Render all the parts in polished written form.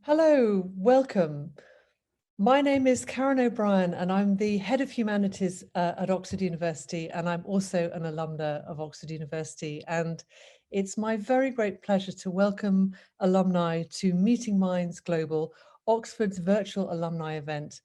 Hello, welcome. My name is Karen O'Brien and I'm the Head of Humanities at Oxford University, and I'm also an alumna of Oxford University. And it's my very great pleasure to welcome alumni to Meeting Minds Global, Oxford's virtual alumni event.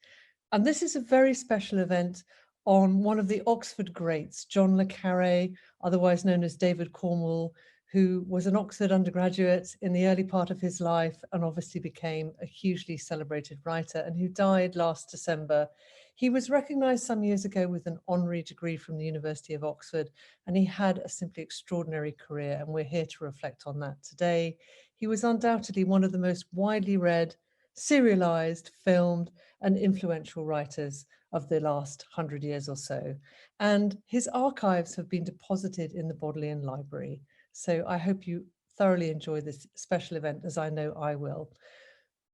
And this is a very special event on one of the Oxford greats, John le Carré, otherwise known as David Cornwell, who was an Oxford undergraduate in the early part of his life and obviously became a hugely celebrated writer, and who died last December. He was recognised some years ago with an honorary degree from the University of Oxford, and he had a simply extraordinary career, and we're here to reflect on that today. He was undoubtedly one of the most widely read, serialised, filmed, and influential writers of the last 100 years or so. And his archives have been deposited in the Bodleian Library. So I hope you thoroughly enjoy this special event, as I know I will.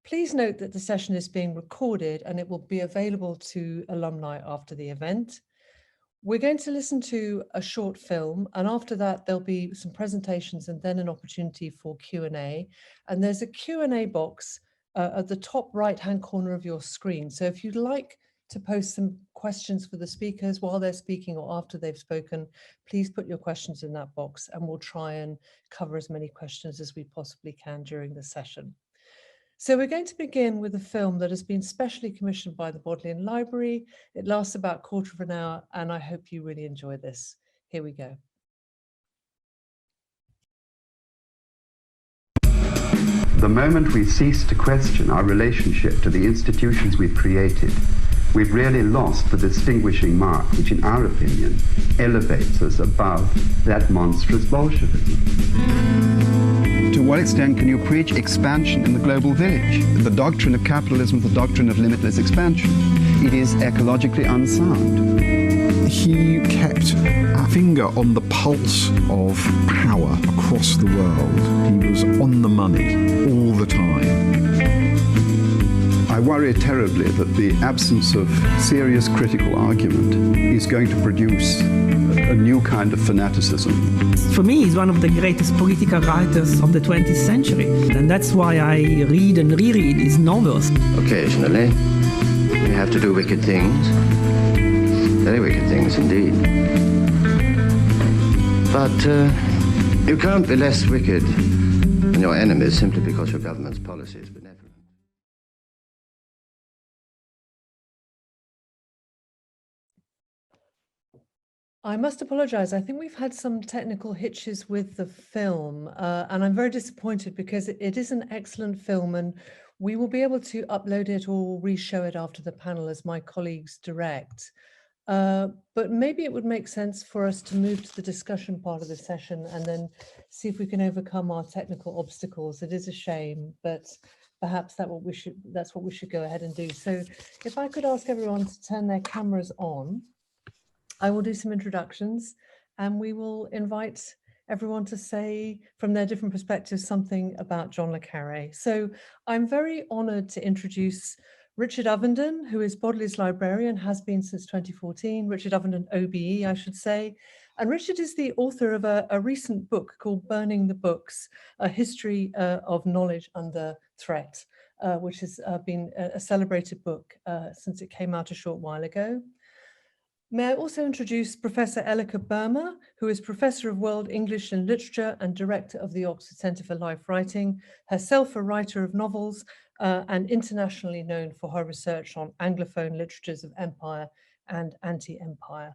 Please note that the session is being recorded and it will be available to alumni after the event. We're going to listen to a short film, and after that there'll be some presentations and then an opportunity for Q&A. And there's a Q&A box at the top right-hand corner of your screen. So if you'd like to post some questions for the speakers while they're speaking or after they've spoken, please put your questions in that box and we'll try and cover as many questions as we possibly can during the session. So we're going to begin with a film that has been specially commissioned by the Bodleian Library. It lasts about a quarter of an hour, and I hope you really enjoy this. Here we go. The moment we cease to question our relationship to the institutions we've created, we've really lost the distinguishing mark which, in our opinion, elevates us above that monstrous Bolshevism. To what extent can you preach expansion in the global village? The doctrine of capitalism is the doctrine of limitless expansion. It is ecologically unsound. He kept a finger on the pulse of power across the world. He was on the money all the time. I worry terribly that the absence of serious critical argument is going to produce a new kind of fanaticism. For me, he's one of the greatest political writers of the 20th century. And that's why I read and reread his novels. Occasionally, we have to do wicked things. Very wicked things indeed. But you can't be less wicked than your enemies simply because your government's policy is benevolent. I must apologize. I think we've had some technical hitches with the film, and I'm very disappointed because it is an excellent film, and we will be able to upload it or re-show it after the panel as my colleagues direct. But maybe it would make sense for us to move to the discussion part of the session and then see if we can overcome our technical obstacles. It is a shame, but perhaps that's what we should go ahead and do. So if I could ask everyone to turn their cameras on, I will do some introductions and we will invite everyone to say from their different perspectives something about John le Carré. So I'm very honoured to introduce Richard Ovenden, who is Bodley's librarian, has been since 2014, Richard Ovenden OBE, I should say. And Richard is the author of a recent book called Burning the Books, a history of knowledge under threat, which has been a celebrated book since it came out a short while ago. May I also introduce Professor Elleke Boehmer, who is Professor of World English and Literature and Director of the Oxford Centre for Life Writing, herself a writer of novels and internationally known for her research on Anglophone literatures of empire and anti-empire.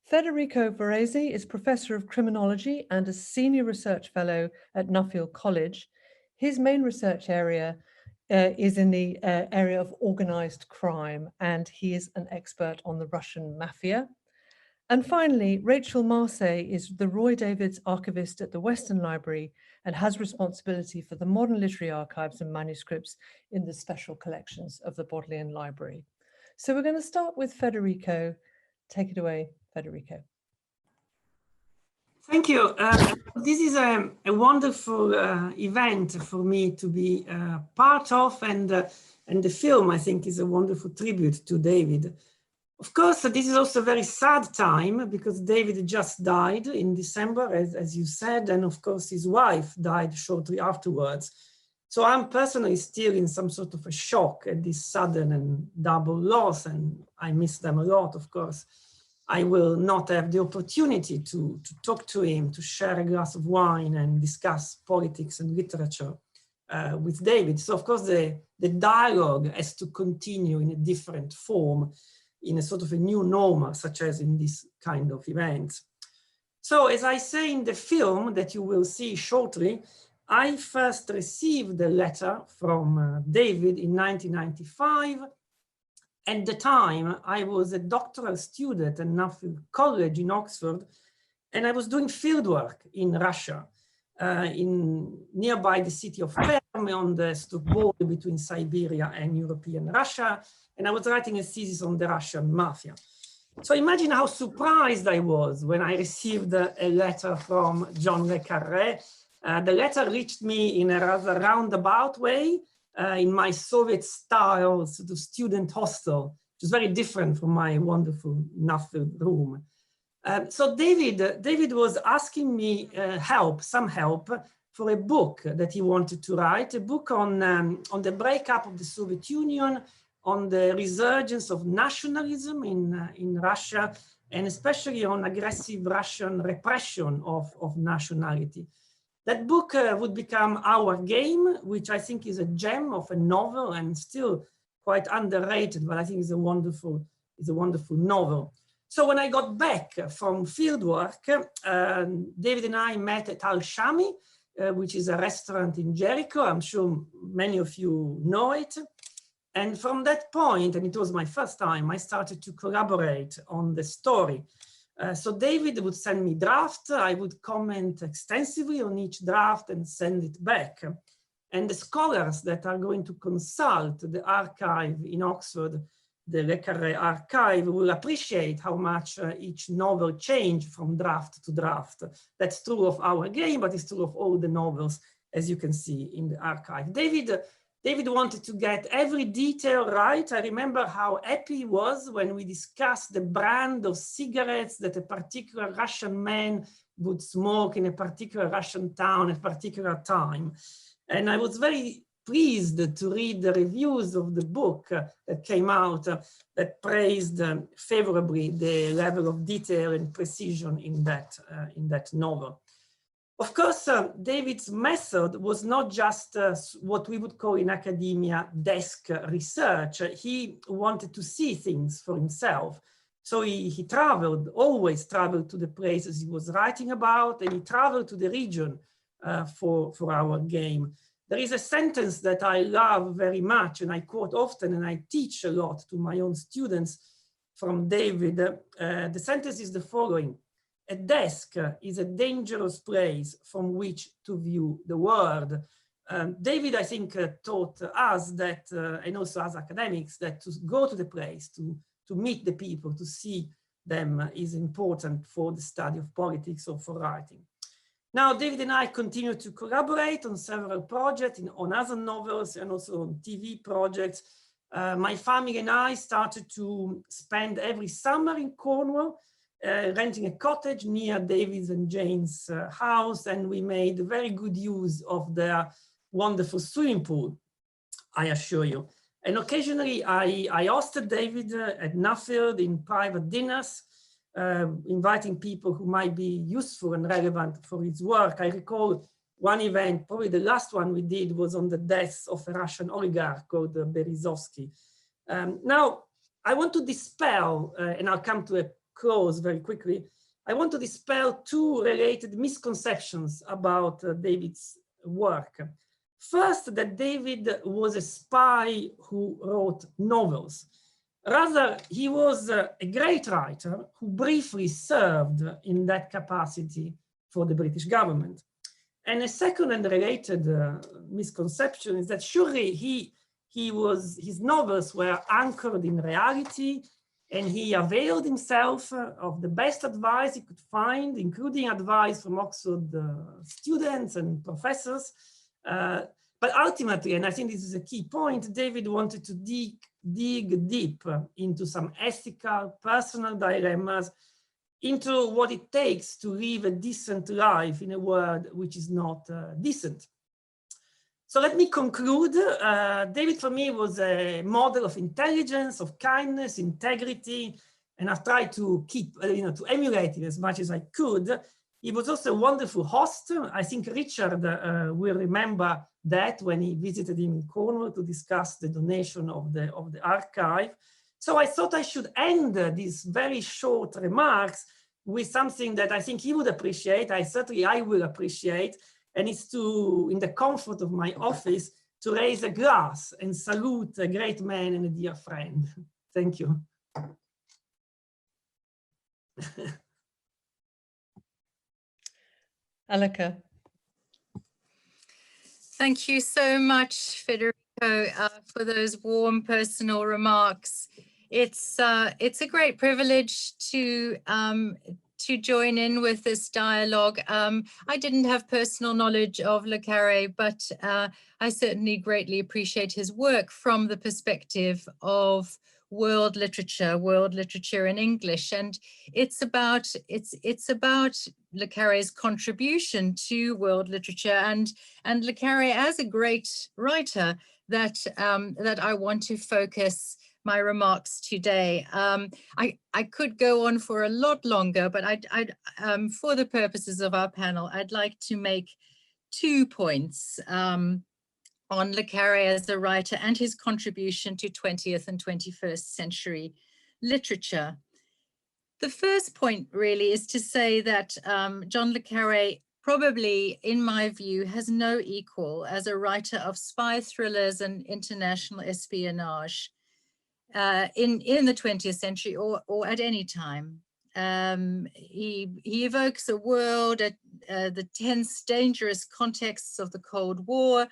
Federico Varese is Professor of Criminology and a Senior Research Fellow at Nuffield College. His main research area is in the area of organized crime, and he is an expert on the Russian mafia. And finally, Rachael Marsay is the Roy Davids Archivist at the Western Library and has responsibility for the modern literary archives and manuscripts in the special collections of the Bodleian Library. So we're going to start with Federico. Take it away, Federico. Thank you. This is a wonderful event for me to be part of, and the film, I think, is a wonderful tribute to David. Of course, this is also a very sad time because David just died in December, as you said, and of course his wife died shortly afterwards. So I'm personally still in some sort of a shock at this sudden and double loss, and I miss them a lot, of course. I will not have the opportunity to talk to him, to share a glass of wine and discuss politics and literature with David. So of course the dialogue has to continue in a different form, in a sort of a new normal, such as in this kind of events. So as I say in the film that you will see shortly, I first received a letter from David in 1995. At the time, I was a doctoral student at Nuffield College in Oxford, and I was doing fieldwork in Russia, nearby the city of Perm on the border between Siberia and European Russia, and I was writing a thesis on the Russian mafia. So imagine how surprised I was when I received a letter from John le Carré. The letter reached me in a rather roundabout way, in my Soviet-style sort of student hostel, which is very different from my wonderful Nuffield room. So David was asking me some help for a book that he wanted to write, a book on the breakup of the Soviet Union, on the resurgence of nationalism in Russia, and especially on aggressive Russian repression of nationality. That book would become Our Game, which I think is a gem of a novel and still quite underrated, but I think is a wonderful novel. So when I got back from fieldwork, David and I met at Al Shami, which is a restaurant in Jericho. I'm sure many of you know it. And from that point, and it was my first time, I started to collaborate on the story. So David would send me drafts, I would comment extensively on each draft and send it back. And the scholars that are going to consult the archive in Oxford, the Le Carré archive, will appreciate how much each novel changed from draft to draft. That's true of Our Game, but it's true of all the novels, as you can see in the archive. David wanted to get every detail right. I remember how happy he was when we discussed the brand of cigarettes that a particular Russian man would smoke in a particular Russian town at a particular time. And I was very pleased to read the reviews of the book that came out that praised favorably the level of detail and precision in that novel. Of course, David's method was not just what we would call in academia desk research. He wanted to see things for himself. So he traveled, always traveled to the places he was writing about, and he traveled to the region for Our Game. There is a sentence that I love very much, and I quote often, and I teach a lot to my own students from David. The sentence is the following: a desk is a dangerous place from which to view the world. David, I think, taught us that, and also as academics, that to go to the place, to meet the people, to see them is important for the study of politics or for writing. Now, David and I continue to collaborate on several projects, on other novels and also on TV projects. My family and I started to spend every summer in Cornwall, renting a cottage near David's and Jane's house, and we made very good use of their wonderful swimming pool, I assure you. And occasionally I hosted David at Nuffield in private dinners, inviting people who might be useful and relevant for his work. I recall one event, probably the last one we did, was on the death of a Russian oligarch called Berezovsky. Now, I want to dispel, and I'll come to a close very quickly, I want to dispel two related misconceptions about David's work. First, that David was a spy who wrote novels. Rather, he was a great writer who briefly served in that capacity for the British government. And a second and related misconception is that surely his novels were anchored in reality, and he availed himself of the best advice he could find, including advice from Oxford students and professors. But ultimately, and I think this is a key point, David wanted to dig deep into some ethical, personal dilemmas, into what it takes to live a decent life in a world which is not decent. So let me conclude. David for me was a model of intelligence, of kindness, integrity, and I've tried to keep, to emulate it as much as I could. He was also a wonderful host. I think Richard will remember that when he visited him in Cornwall to discuss the donation of the archive. So I thought I should end these very short remarks with something that I think he would appreciate. I will appreciate, and it's to, in the comfort of my office, to raise a glass and salute a great man and a dear friend. Thank you. Elleke. Thank you so much, Federico, for those warm personal remarks. It's a great privilege to join in with this dialogue. I didn't have personal knowledge of le Carré, but I certainly greatly appreciate his work from the perspective of world literature in English, and it's about le Carré's contribution to world literature and le Carré as a great writer that I want to focus my remarks today. I could go on for a lot longer, but I'd for the purposes of our panel, I'd like to make 2 points on le Carré as a writer and his contribution to 20th and 21st century literature. The first point really is to say that John le Carré probably, in my view, has no equal as a writer of spy thrillers and international espionage in the 20th century or at any time. He evokes a world at the tense, dangerous contexts of the Cold War,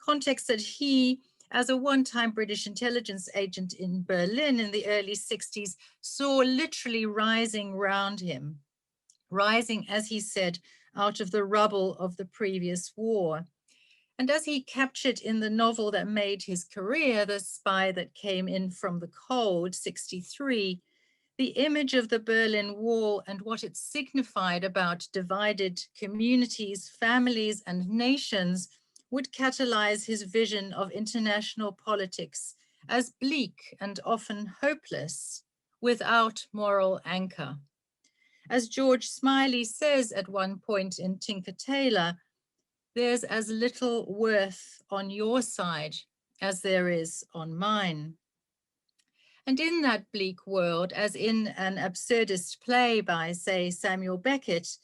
context that he, as a one-time British intelligence agent in Berlin in the early 60s, saw literally rising round him, rising, as he said, out of the rubble of the previous war. And as he captured in the novel that made his career, The Spy That Came In From the Cold, 63, the image of the Berlin Wall and what it signified about divided communities, families, and nations would catalyze his vision of international politics as bleak and often hopeless, without moral anchor. As George Smiley says at one point in Tinker Tailor, there's as little worth on your side as there is on mine. And in that bleak world, as in an absurdist play by, say, Samuel Beckett,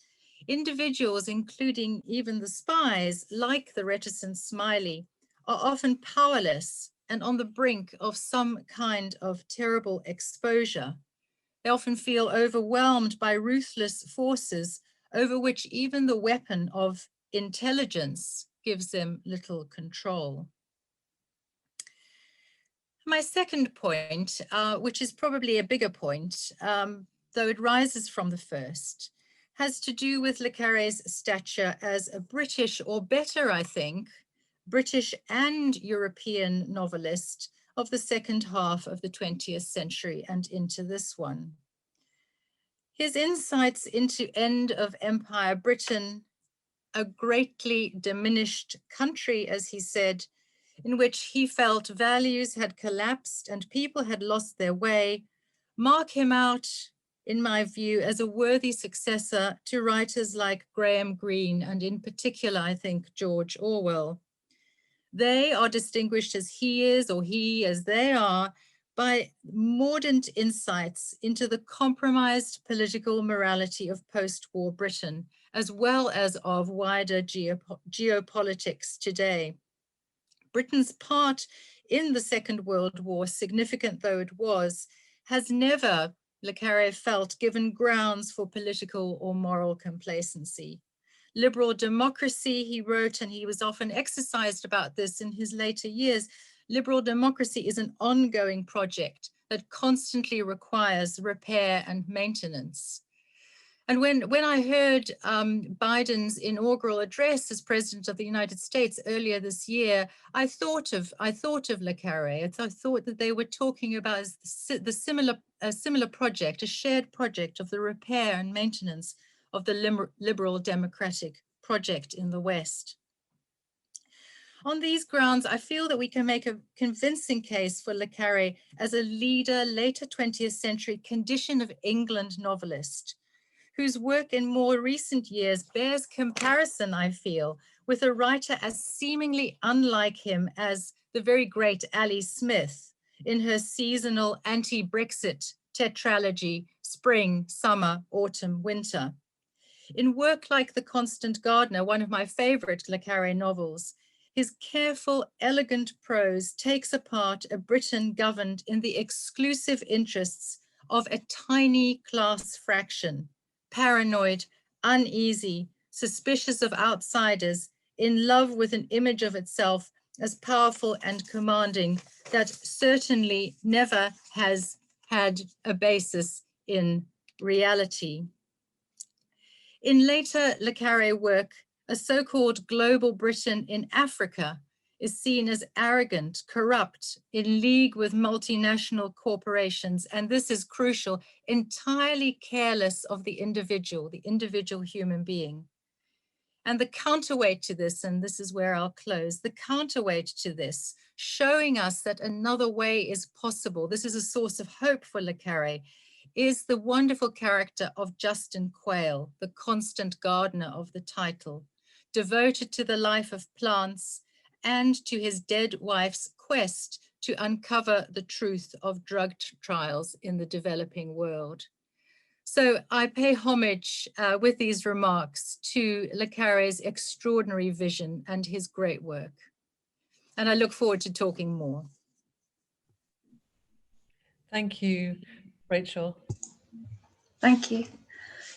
individuals, including even the spies, like the reticent Smiley, are often powerless and on the brink of some kind of terrible exposure. They often feel overwhelmed by ruthless forces over which even the weapon of intelligence gives them little control. My second point, which is probably a bigger point, though it rises from the first, has to do with le Carré's stature as a British, or better, I think, British and European novelist of the second half of the 20th century and into this one. His insights into end of empire Britain, a greatly diminished country, as he said, in which he felt values had collapsed and people had lost their way, mark him out, in my view, as a worthy successor to writers like Graham Greene and in particular, I think, George Orwell. They are distinguished as he is, or he as they are, by mordant insights into the compromised political morality of post-war Britain, as well as of wider geopolitics today. Britain's part in the Second World War, significant though it was, has never, le Carré felt, given grounds for political or moral complacency. Liberal democracy, he wrote, and he was often exercised about this in his later years, liberal democracy is an ongoing project that constantly requires repair and maintenance. And when I heard Biden's inaugural address as President of the United States earlier this year, I thought of le Carré. I thought that they were talking about a similar project, a shared project of the repair and maintenance of the liberal democratic project in the West. On these grounds, I feel that we can make a convincing case for le Carré as a leader, later 20th century condition of England novelist, whose work in more recent years bears comparison, I feel, with a writer as seemingly unlike him as the very great Ali Smith in her seasonal anti-Brexit tetralogy, Spring, Summer, Autumn, Winter. In work like The Constant Gardener, one of my favorite le Carré novels, his careful, elegant prose takes apart a Britain governed in the exclusive interests of a tiny class fraction, paranoid, uneasy, suspicious of outsiders, in love with an image of itself as powerful and commanding that certainly never has had a basis in reality. In later le Carré work, a so-called global Britain in Africa is seen as arrogant, corrupt, in league with multinational corporations, and this is crucial, entirely careless of the individual human being. And the counterweight to this, and this is where I'll close, the counterweight to this, showing us that another way is possible, this is a source of hope for le Carré, is the wonderful character of Justin Quayle, the constant gardener of the title, devoted to the life of plants and to his dead wife's quest to uncover the truth of drug trials in the developing world. So I pay homage with these remarks to le Carré's extraordinary vision and his great work. And I look forward to talking more. Thank you, Rachel. Thank you.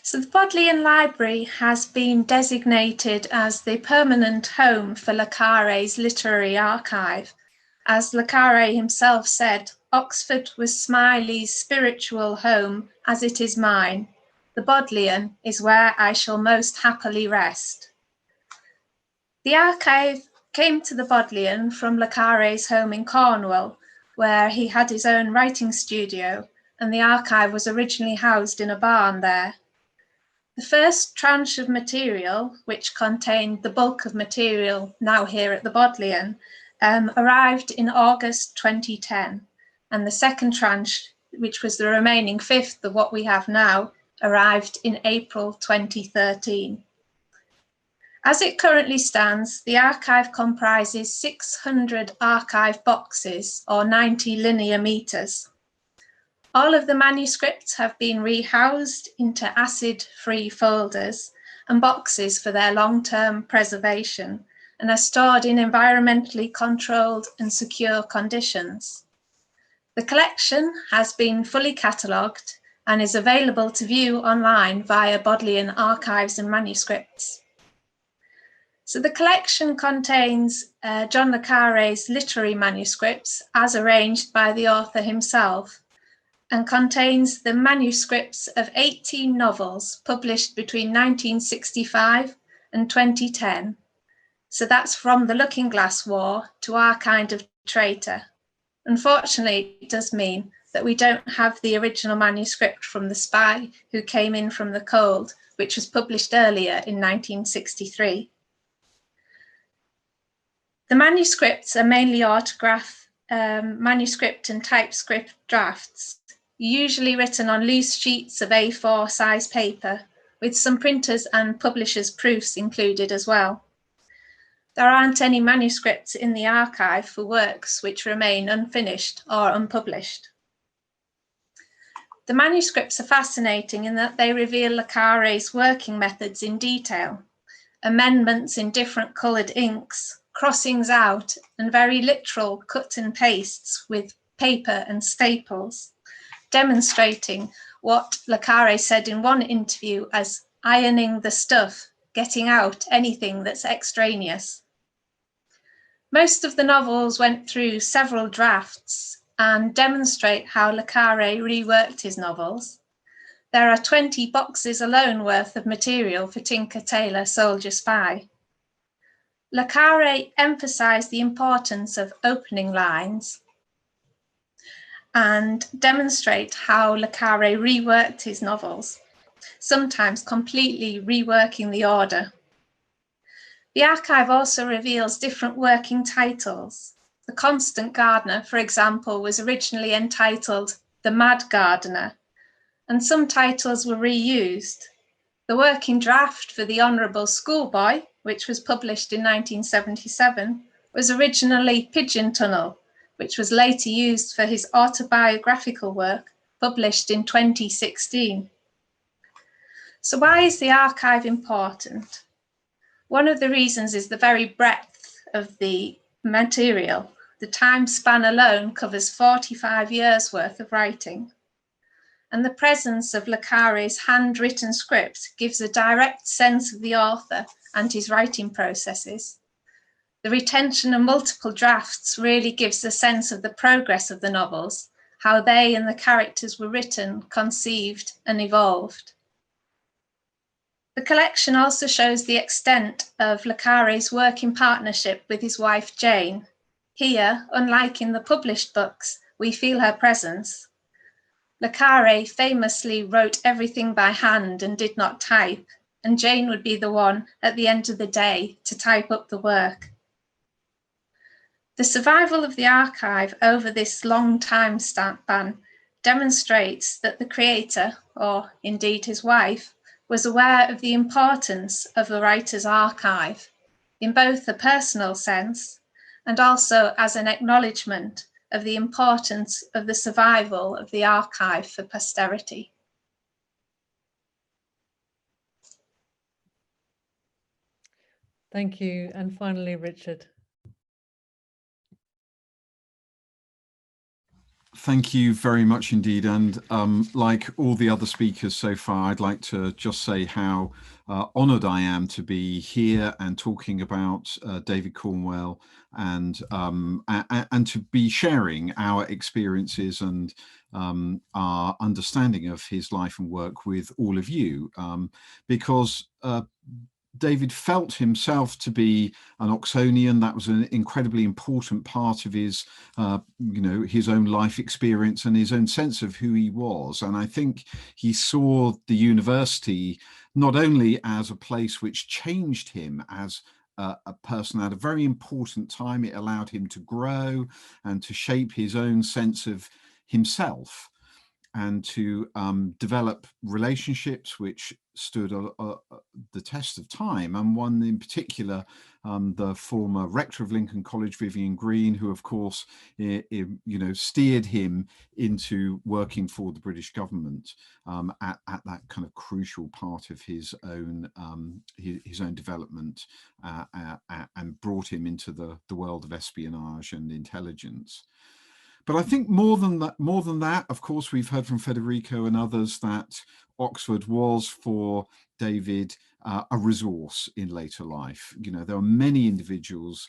So the Bodleian Library has been designated as the permanent home for le Carré's literary archive. As le Carré himself said, Oxford was Smiley's spiritual home as it is mine. The Bodleian is where I shall most happily rest. The archive came to the Bodleian from le Carré's home in Cornwall, where he had his own writing studio, and the archive was originally housed in a barn there. The first tranche of material, which contained the bulk of material now here at the Bodleian, arrived in August 2010, and the second tranche, which was the remaining fifth of what we have now, arrived in April 2013. As it currently stands, the archive comprises 600 archive boxes, or 90 linear meters. All of the manuscripts have been rehoused into acid-free folders and boxes for their long-term preservation, and are stored in environmentally controlled and secure conditions. The collection has been fully catalogued and is available to view online via Bodleian Archives and Manuscripts. So the collection contains John le Carré's literary manuscripts as arranged by the author himself, and contains the manuscripts of 18 novels published between 1965 and 2010. So that's from The Looking Glass War to Our Kind of Traitor. Unfortunately, it does mean that we don't have the original manuscript from The Spy Who Came In From the Cold, which was published earlier in 1963. The manuscripts are mainly autograph manuscript and typescript drafts, usually written on loose sheets of A4 size paper, with some printers' and publishers' proofs included as well. There aren't any manuscripts in the archive for works which remain unfinished or unpublished. The manuscripts are fascinating in that they reveal le Carré's working methods in detail, amendments in different coloured inks, crossings out, and very literal cut and pastes with paper and staples, demonstrating what le Carré said in one interview as ironing the stuff, getting out anything that's extraneous. Most of the novels went through several drafts and demonstrate how le Carré reworked his novels. There are 20 boxes alone worth of material for Tinker Tailor Soldier Spy. Le Carré emphasised the importance of opening lines and demonstrate how le Carré reworked his novels, sometimes completely reworking the order. The archive also reveals different working titles. The Constant Gardener, for example, was originally entitled The Mad Gardener, and some titles were reused. The working draft for The Honourable Schoolboy, which was published in 1977, was originally Pigeon Tunnel, which was later used for his autobiographical work, published in 2016. So why is the archive important? One of the reasons is the very breadth of the material. The time span alone covers 45 years worth of writing. And the presence of le Carré's handwritten script gives a direct sense of the author and his writing processes. The retention of multiple drafts really gives a sense of the progress of the novels, how they and the characters were written, conceived, and evolved. The collection also shows the extent of le Carré's work in partnership with his wife Jane. Here, unlike in the published books, we feel her presence. Le Carré famously wrote everything by hand and did not type, and Jane would be the one at the end of the day to type up the work. The survival of the archive over this long time span demonstrates that the creator, or indeed his wife, was aware of the importance of the writer's archive, in both a personal sense and also as an acknowledgement of the importance of the survival of the archive for posterity. Thank you. And finally, Richard. Thank you very much indeed. And like all the other speakers so far, I'd like to just say how honoured I am to be here and talking about David Cornwell and to be sharing our experiences and our understanding of his life and work with all of you, because David felt himself to be an Oxonian. That was an incredibly important part of his, his own life experience and his own sense of who he was. And I think he saw the university not only as a place which changed him as a person at a very important time. It allowed him to grow and to shape his own sense of himself, and to develop relationships which stood the test of time. And one in particular, the former rector of Lincoln College, Vivian Green, who of course, steered him into working for the British government at that kind of crucial part of his own development, and brought him into the world of espionage and intelligence. But I think more than that, of course, we've heard from Federico and others that Oxford was for David a resource in later life. There are many individuals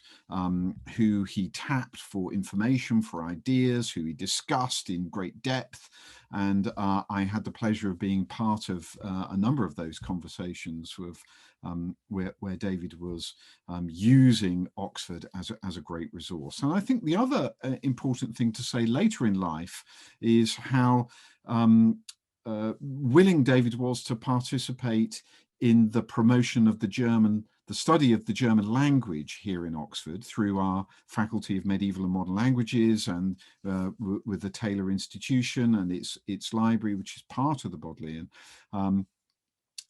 who he tapped for information, for ideas, who he discussed in great depth. And I had the pleasure of being part of a number of those conversations with where David was using Oxford as a great resource. And I think the other important thing to say later in life is how willing David was to participate in the promotion of the study of the German language here in Oxford through our Faculty of Medieval and Modern Languages, and with the Taylor Institution and its library, which is part of the Bodleian.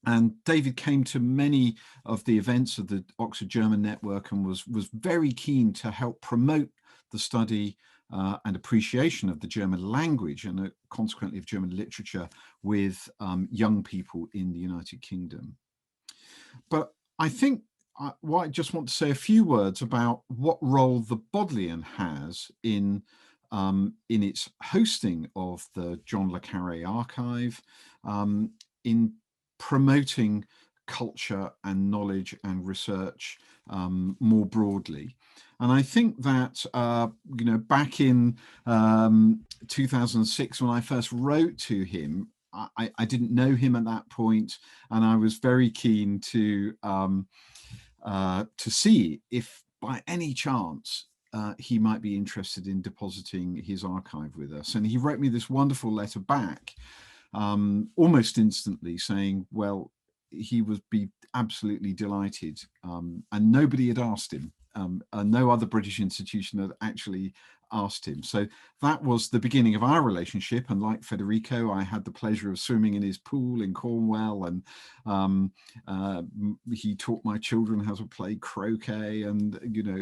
And David came to many of the events of the Oxford German Network and was very keen to help promote the study and appreciation of the German language and consequently of German literature with young people in the United Kingdom. But I think I just want to say a few words about what role the Bodleian has in its hosting of the John le Carré archive, in promoting culture and knowledge and research more broadly. And I think that, back in 2006, when I first wrote to him, I didn't know him at that point, and I was very keen to see if by any chance he might be interested in depositing his archive with us. And he wrote me this wonderful letter back almost instantly saying, well, he would be absolutely delighted. And nobody had asked him. No other British institution had actually asked him. So that was the beginning of our relationship. And like Federico, I had the pleasure of swimming in his pool in Cornwell, and he taught my children how to play croquet. And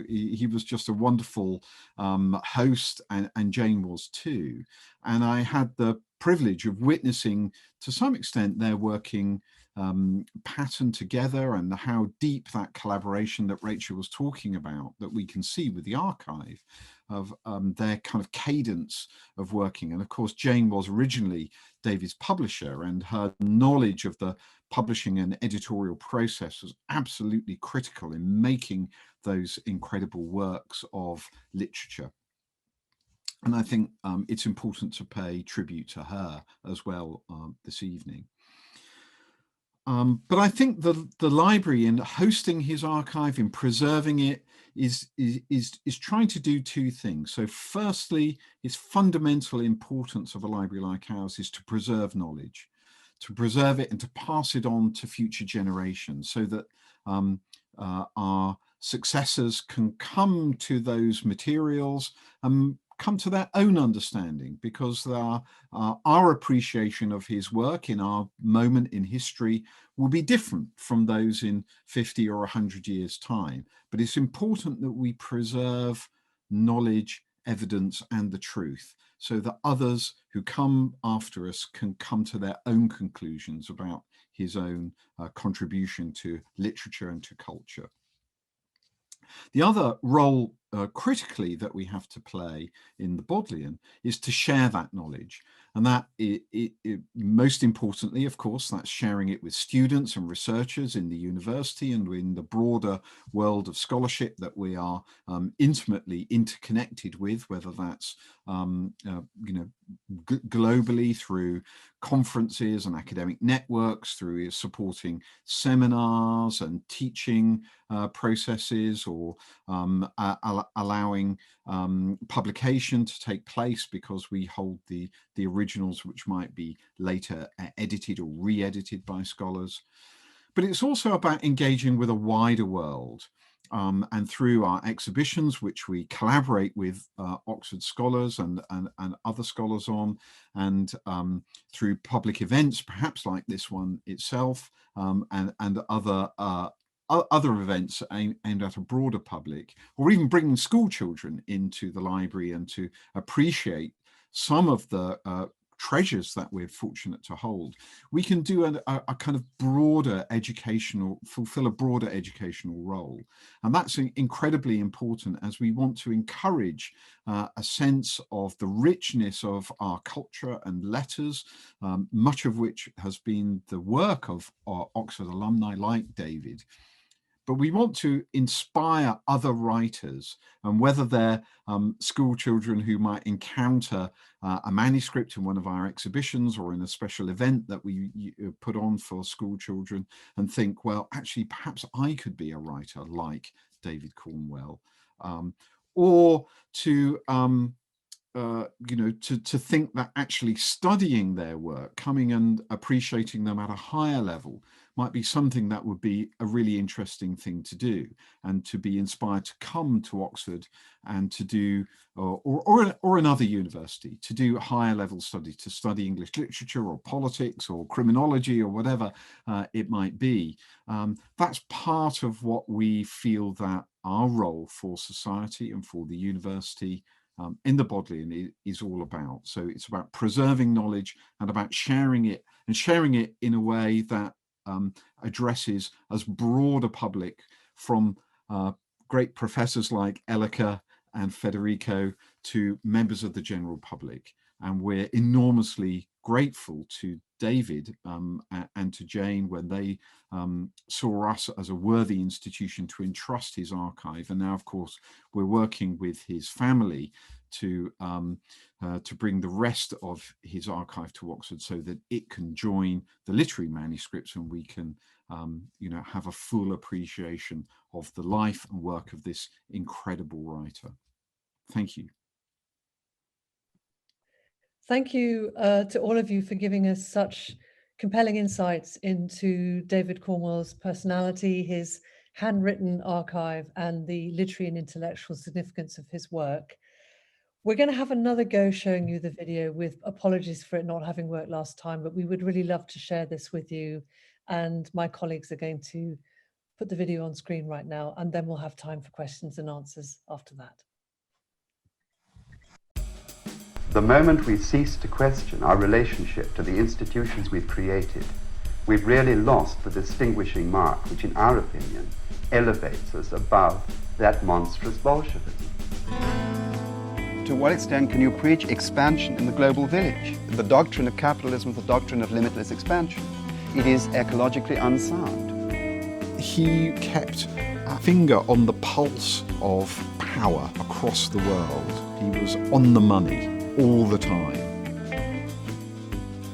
he was just a wonderful host, and Jane was too. And I had the privilege of witnessing, to some extent, their working pattern together, and how deep that collaboration that Rachael was talking about, that we can see with the archive, of their kind of cadence of working. And of course, Jane was originally David's publisher, and her knowledge of the publishing and editorial process was absolutely critical in making those incredible works of literature. And I think it's important to pay tribute to her as well this evening. But I think the library, in hosting his archive, in preserving it, is trying to do two things. So firstly, its fundamental importance of a library like ours is to preserve knowledge, to preserve it and to pass it on to future generations, so that our successors can come to those materials and come to their own understanding, because our appreciation of his work in our moment in history will be different from those in 50 or 100 years' time. But it's important that we preserve knowledge, evidence, and the truth, so that others who come after us can come to their own conclusions about his own contribution to literature and to culture. The other role critically that we have to play in the Bodleian is to share that knowledge. And that most importantly, of course, that's sharing it with students and researchers in the university and in the broader world of scholarship that we are intimately interconnected with, whether that's globally through conferences and academic networks, through supporting seminars and teaching processes, or allowing publication to take place because we hold the originals, which might be later edited or re-edited by scholars. But it's also about engaging with a wider world. And through our exhibitions, which we collaborate with Oxford scholars and other scholars on, and through public events, perhaps like this one itself, and other events aimed at a broader public, or even bringing school children into the library and to appreciate some of the treasures that we're fortunate to hold, we can do a kind of broader fulfill a broader educational role. And that's incredibly important, as we want to encourage a sense of the richness of our culture and letters, much of which has been the work of our Oxford alumni like David. But we want to inspire other writers, and whether they're school children who might encounter a manuscript in one of our exhibitions or in a special event that we put on for school children, and think, well, actually, perhaps I could be a writer like David Cornwell, or to to think that actually studying their work, coming and appreciating them at a higher level, might be something that would be a really interesting thing to do, and to be inspired to come to Oxford and to do, or another university, to do higher level study, to study English literature or politics or criminology or whatever it might be. That's part of what we feel that our role for society and for the university in the Bodleian is all about. So it's about preserving knowledge and about sharing it, and sharing it in a way that addresses as broad a public, from great professors like Elleke and Federico to members of the general public. And we're enormously grateful to David and to Jane when they saw us as a worthy institution to entrust his archive. And now, of course, we're working with his family to bring the rest of his archive to Oxford, so that it can join the literary manuscripts, and we can have a full appreciation of the life and work of this incredible writer. Thank you. Thank you to all of you for giving us such compelling insights into David Cornwell's personality, his handwritten archive, and the literary and intellectual significance of his work. We're going to have another go showing you the video, with apologies for it not having worked last time, but we would really love to share this with you. And my colleagues are going to put the video on screen right now, and then we'll have time for questions and answers after that. The moment we cease to question our relationship to the institutions we've created, we've really lost the distinguishing mark which, in our opinion, elevates us above that monstrous Bolshevism. To what extent can you preach expansion in the global village? The doctrine of capitalism is the doctrine of limitless expansion. It is ecologically unsound. He kept a finger on the pulse of power across the world. He was on the money all the time.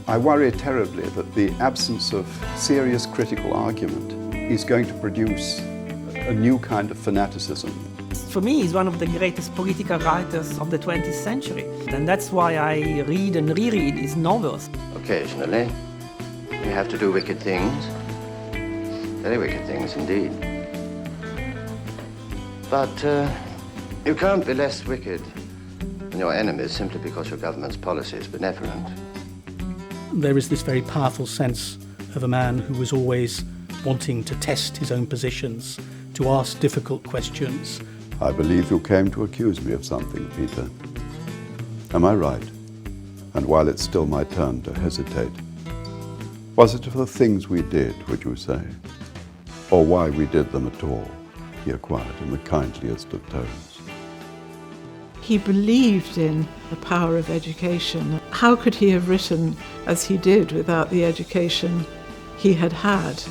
I worry terribly that the absence of serious critical argument is going to produce a new kind of fanaticism. For me, he's one of the greatest political writers of the 20th century. And that's why I read and reread his novels. Occasionally, you have to do wicked things. Very wicked things indeed. But you can't be less wicked than your enemies simply because your government's policy is benevolent. There is this very powerful sense of a man who was always wanting to test his own positions, to ask difficult questions. I believe you came to accuse me of something, Peter. Am I right? And while it's still my turn to hesitate, was it for the things we did, would you say? Or why we did them at all? He inquired in the kindliest of tones. He believed in the power of education. How could he have written as he did without the education he had had?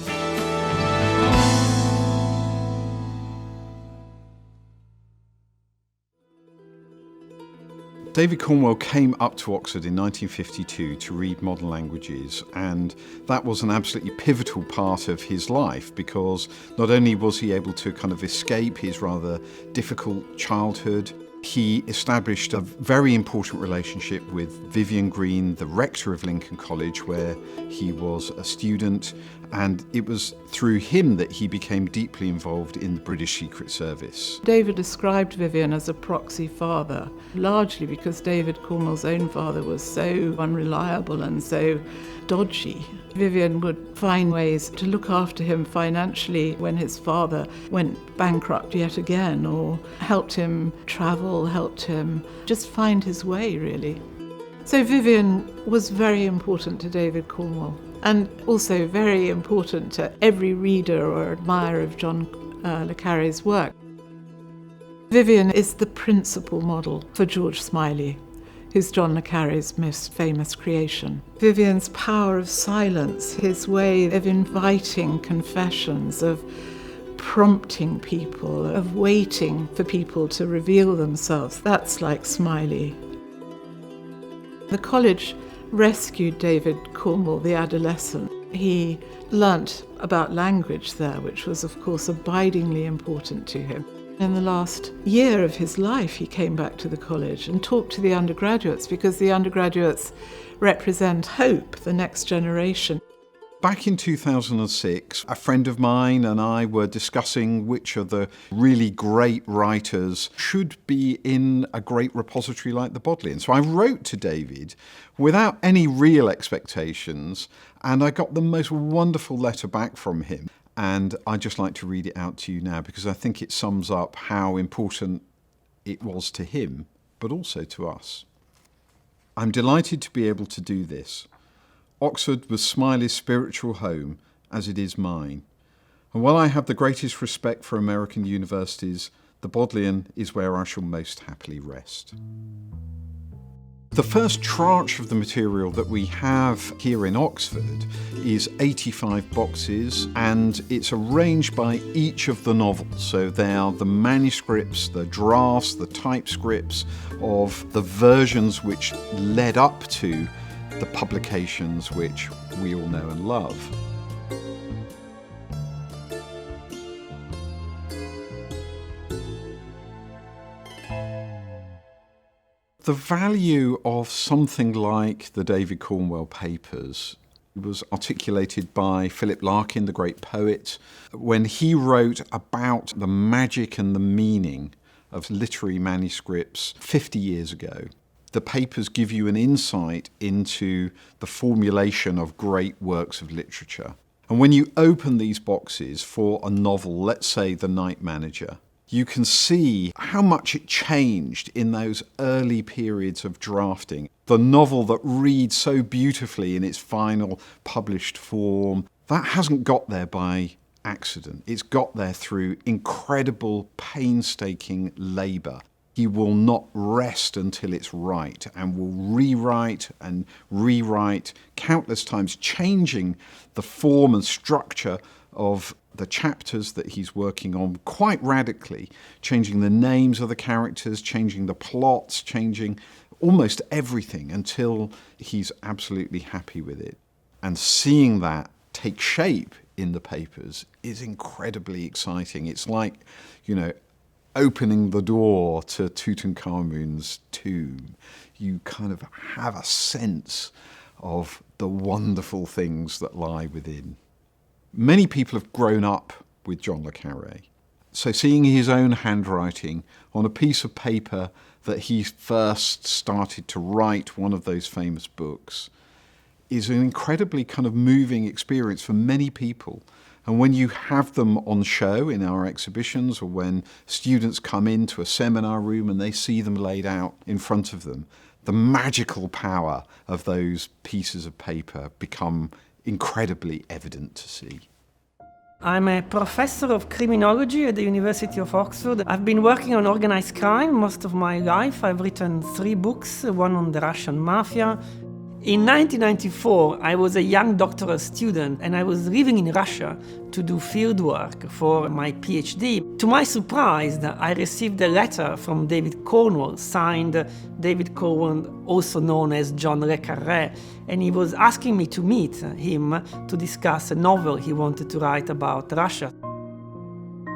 David Cornwell came up to Oxford in 1952 to read modern languages, and that was an absolutely pivotal part of his life, because not only was he able to kind of escape his rather difficult childhood, he established a very important relationship with Vivian Green, the rector of Lincoln College, where he was a student, and it was through him that he became deeply involved in the British Secret Service. David described Vivian as a proxy father, largely because David Cornwell's own father was so unreliable and so dodgy. Vivian would find ways to look after him financially when his father went bankrupt yet again, or helped him travel, helped him just find his way, really. So Vivian was very important to David Cornwell, and also very important to every reader or admirer of John le Carré's work. Vivian is the principal model for George Smiley, who's John le Carré's most famous creation. Vivian's power of silence, his way of inviting confessions, of prompting people, of waiting for people to reveal themselves, that's like Smiley. The college rescued David Cornwell, the adolescent. He learnt about language there, which was, of course, abidingly important to him. In the last year of his life, he came back to the college and talked to the undergraduates, because the undergraduates represent hope, the next generation. Back in 2006, a friend of mine and I were discussing which of the really great writers should be in a great repository like the Bodleian. So I wrote to David without any real expectations, and I got the most wonderful letter back from him. And I'd just like to read it out to you now, because I think it sums up how important it was to him, but also to us. I'm delighted to be able to do this. Oxford was Smiley's spiritual home, as it is mine. And while I have the greatest respect for American universities, the Bodleian is where I shall most happily rest. The first tranche of the material that we have here in Oxford is 85 boxes, and it's arranged by each of the novels. So they are the manuscripts, the drafts, the typescripts of the versions which led up to the publications which we all know and love. The value of something like the David Cornwell papers was articulated by Philip Larkin, the great poet, when he wrote about the magic and the meaning of literary manuscripts 50 years ago. The papers give you an insight into the formulation of great works of literature. And when you open these boxes for a novel, let's say The Night Manager, you can see how much it changed in those early periods of drafting. The novel that reads so beautifully in its final published form, that hasn't got there by accident. It's got there through incredible, painstaking labour. He will not rest until it's right and will rewrite and rewrite countless times, changing the form and structure of the chapters that he's working on quite radically, changing the names of the characters, changing the plots, changing almost everything until he's absolutely happy with it. And seeing that take shape in the papers is incredibly exciting. It's like, opening the door to Tutankhamun's tomb. You kind of have a sense of the wonderful things that lie within. Many people have grown up with John le Carré. So seeing his own handwriting on a piece of paper that he first started to write one of those famous books is an incredibly kind of moving experience for many people. And when you have them on show in our exhibitions, or when students come into a seminar room and they see them laid out in front of them, the magical power of those pieces of paper become incredibly evident to see. I'm a professor of criminology at the University of Oxford. I've been working on organized crime most of my life. I've written 3 books, one on the Russian mafia. In 1994, I was a young doctoral student and I was living in Russia to do fieldwork for my PhD. To my surprise, I received a letter from David Cornwell, signed David Cornwell, also known as John le Carré, and he was asking me to meet him to discuss a novel he wanted to write about Russia.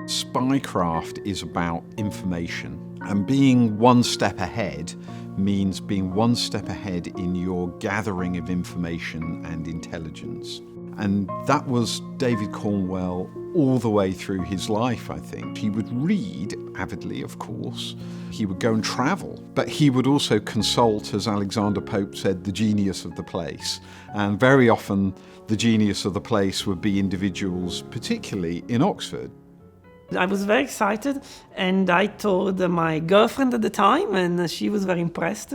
Spycraft is about information, and being one step ahead means being one step ahead in your gathering of information and intelligence. And that was David Cornwell all the way through his life, I think. He would read avidly, of course. He would go and travel, but he would also consult, as Alexander Pope said, the genius of the place. And very often the genius of the place would be individuals, particularly in Oxford. I was very excited, and I told my girlfriend at the time, and she was very impressed.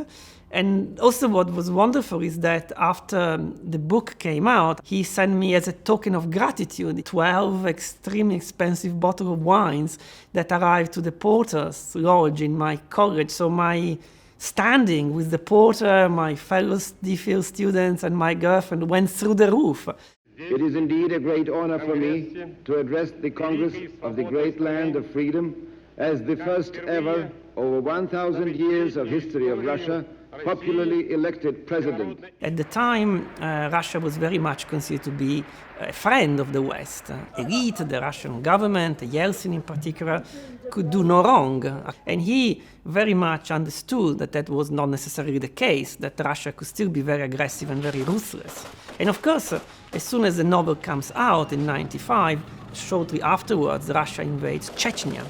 And also what was wonderful is that after the book came out, he sent me, as a token of gratitude, 12 extremely expensive bottles of wines that arrived to the porter's lodge in my college. So my standing with the porter, my fellow DPhil students, and my girlfriend went through the roof. It is indeed a great honor for me to address the Congress of the great land of freedom as the first ever, over 1,000 years of history of Russia, popularly elected president. At the time, Russia was very much considered to be a friend of the West. Elite, the Russian government, Yeltsin in particular, could do no wrong. And he very much understood that that was not necessarily the case, that Russia could still be very aggressive and very ruthless. And of course, as soon as the novel comes out in 1995, shortly afterwards, Russia invades Chechnya.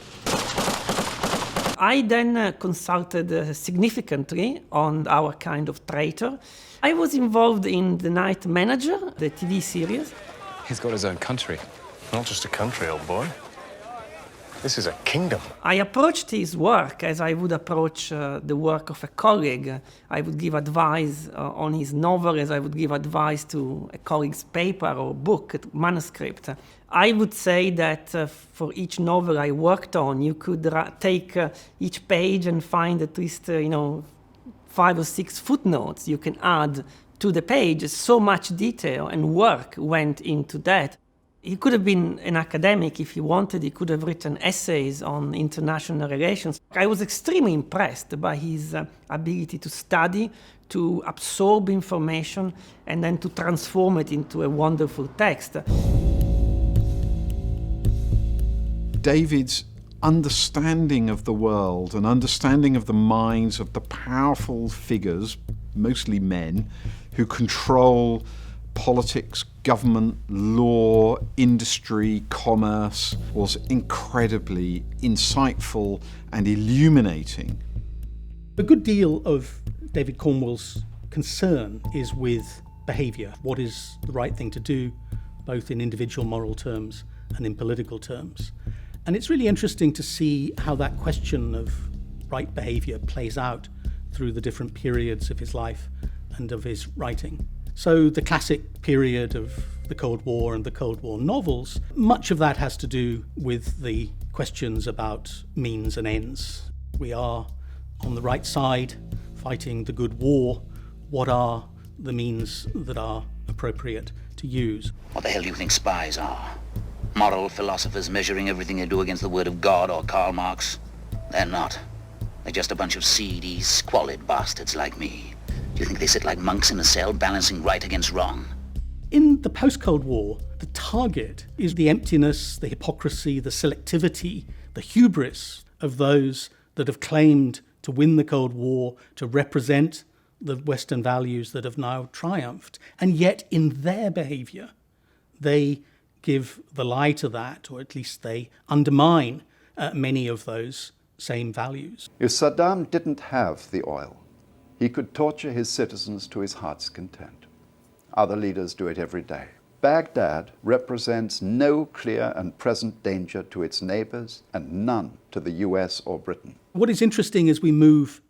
I then consulted significantly on our kind of traitor. I was involved in The Night Manager, the TV series. He's got his own country. Not just a country, old boy. This is a kingdom. I approached his work as I would approach the work of a colleague. I would give advice on his novel as I would give advice to a colleague's paper or book, manuscript. I would say that for each novel I worked on, you could take each page and find at least 5 or 6 footnotes you can add to the page. So much detail and work went into that. He could have been an academic if he wanted. He could have written essays on international relations. I was extremely impressed by his ability to study, to absorb information, and then to transform it into a wonderful text. David's understanding of the world and understanding of the minds of the powerful figures, mostly men, who control politics, government, law, industry, commerce was incredibly insightful and illuminating. A good deal of David Cornwell's concern is with behaviour. What is the right thing to do, both in individual moral terms and in political terms? And it's really interesting to see how that question of right behaviour plays out through the different periods of his life and of his writing. So the classic period of the Cold War and the Cold War novels, much of that has to do with the questions about means and ends. We are on the right side fighting the good war. What are the means that are appropriate to use? What the hell do you think spies are? Moral philosophers measuring everything they do against the word of God or Karl Marx? They're not. They're just a bunch of seedy, squalid bastards like me. Do you think they sit like monks in a cell balancing right against wrong? In the post-Cold War, the target is the emptiness, the hypocrisy, the selectivity, the hubris of those that have claimed to win the Cold War, to represent the Western values that have now triumphed. And yet in their behaviour, they give the lie to that, or at least they undermine many of those same values. If Saddam didn't have the oil, he could torture his citizens to his heart's content. Other leaders do it every day. Baghdad represents no clear and present danger to its neighbours and none to the US or Britain. What is interesting as we move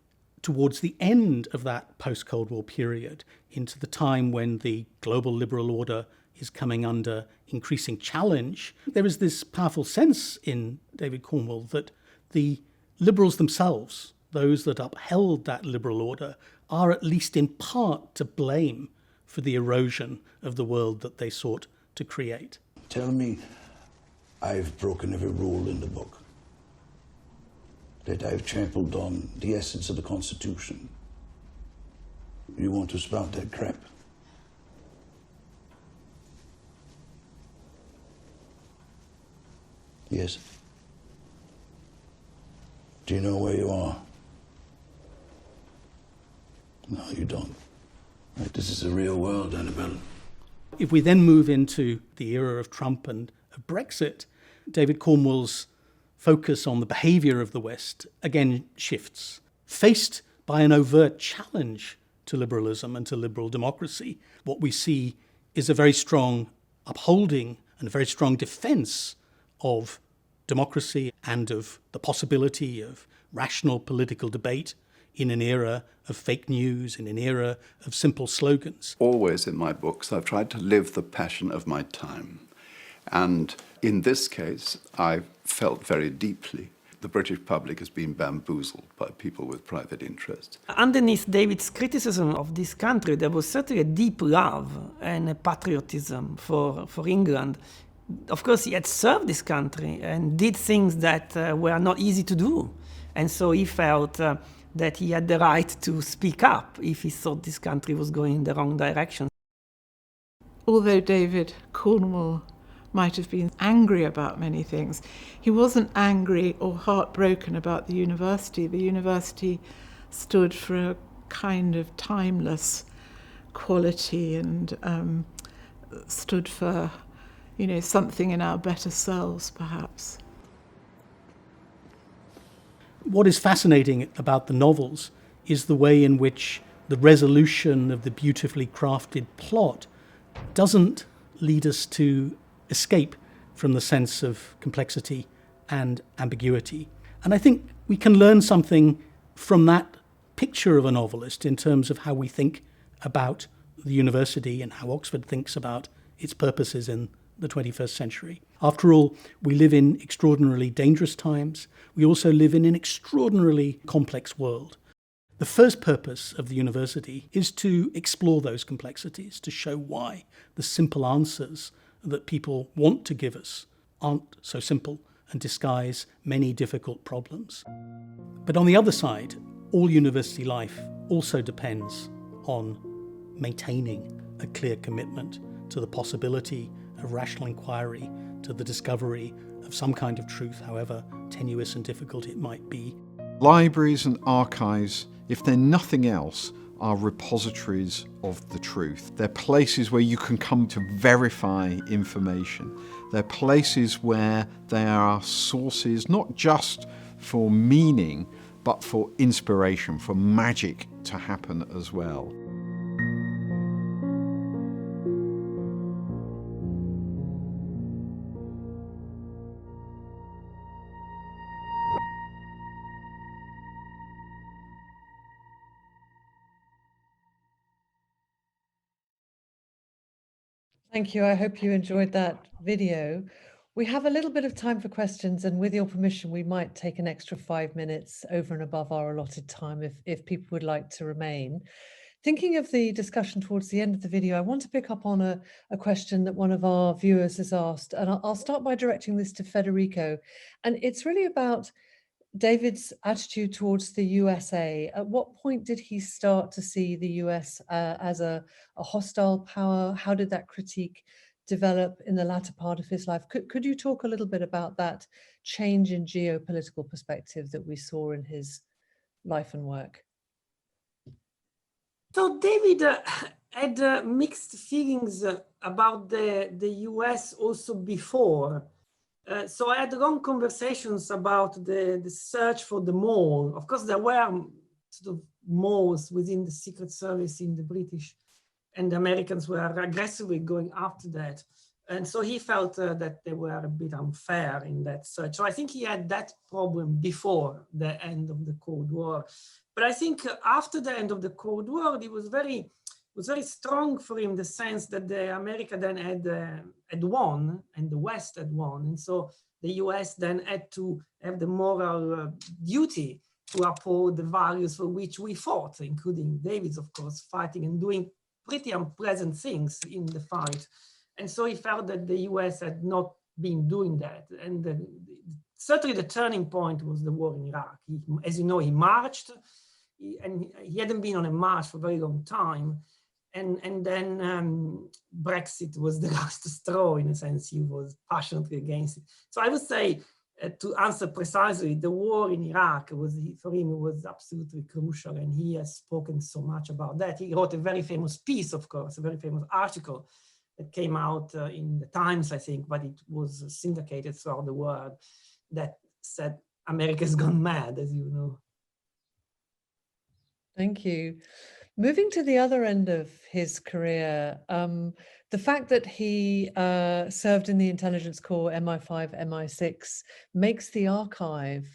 towards the end of that post-Cold War period, into the time when the global liberal order is coming under increasing challenge, there is this powerful sense in David Cornwell that the liberals themselves, those that upheld that liberal order, are at least in part to blame for the erosion of the world that they sought to create. Tell me I've broken every rule in the book, that I've trampled on the essence of the Constitution. You want to spout that crap? Yes? Do you know where you are? No, you don't. Right, this is the real world, Annabelle. If we then move into the era of Trump and of Brexit, David Cornwell's focus on the behaviour of the West again shifts. Faced by an overt challenge to liberalism and to liberal democracy, what we see is a very strong upholding and a very strong defence of democracy and of the possibility of rational political debate in an era of fake news, in an era of simple slogans. Always in my books, I've tried to live the passion of my time. And in this case, I felt very deeply the British public has been bamboozled by people with private interests. Underneath David's criticism of this country, there was certainly a deep love and a patriotism for England. Of course, he had served this country and did things that were not easy to do. And so he felt that he had the right to speak up if he thought this country was going in the wrong direction. Although David Cornwell might have been angry about many things, he wasn't angry or heartbroken about the university. The university stood for a kind of timeless quality and stood for, something in our better selves, perhaps. What is fascinating about the novels is the way in which the resolution of the beautifully crafted plot doesn't lead us to escape from the sense of complexity and ambiguity. And I think we can learn something from that picture of a novelist in terms of how we think about the university and how Oxford thinks about its purposes in the 21st century. After all, we live in extraordinarily dangerous times. We also live in an extraordinarily complex world. The first purpose of the university is to explore those complexities, to show why the simple answers that people want to give us aren't so simple and disguise many difficult problems. But on the other side, all university life also depends on maintaining a clear commitment to the possibility of rational inquiry, to the discovery of some kind of truth, however tenuous and difficult it might be. Libraries and archives, if they're nothing else, are repositories of the truth. They're places where you can come to verify information. They're places where they are sources not just for meaning, but for inspiration, for magic to happen as well. Thank you. I hope you enjoyed that video. We have a little bit of time for questions, and with your permission, we might take an extra 5 minutes over and above our allotted time if people would like to remain. Thinking of the discussion towards the end of the video, I want to pick up on a question that one of our viewers has asked, and I'll start by directing this to Federico. And it's really about David's attitude towards the USA. At what point did he start to see the US as a hostile power? How did that critique develop in the latter part of his life? Could you talk a little bit about that change in geopolitical perspective that we saw in his life and work? So David had mixed feelings about the US also before. So I had long conversations about the search for the mole. Of course, there were sort of moles within the Secret Service in the British, and the Americans were aggressively going after that. And so he felt that they were a bit unfair in that search. So I think he had that problem before the end of the Cold War. But I think after the end of the Cold War, it was very strong for him, the sense that America then had won and the West had won. And so the US then had to have the moral duty to uphold the values for which we fought, including David's, of course, fighting and doing pretty unpleasant things in the fight. And so he felt that the US had not been doing that. And certainly the turning point was the war in Iraq. As you know, he marched, and he hadn't been on a march for a very long time. And then Brexit was the last straw, in a sense. He was passionately against it. So I would say, to answer precisely, the war in Iraq for him, it was absolutely crucial, and he has spoken so much about that. He wrote a very famous piece, of course, a very famous article that came out in the Times, I think, but it was syndicated throughout the world, that said, America's gone mad, as you know. Thank you. Moving to the other end of his career, the fact that he served in the intelligence corps, MI5, MI6, makes the archive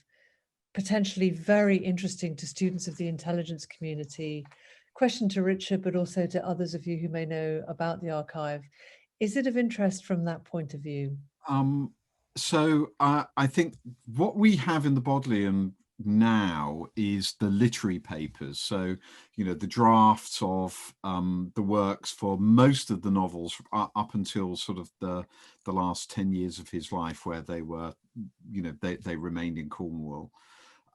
potentially very interesting to students of the intelligence community. Question to Richard, but also to others of you who may know about the archive. Is it of interest from that point of view? So I think what we have in the Bodleian now is the literary papers. So, you know, the drafts of the works for most of the novels up until sort of the last 10 years of his life, where they were, you know, they remained in Cornwall.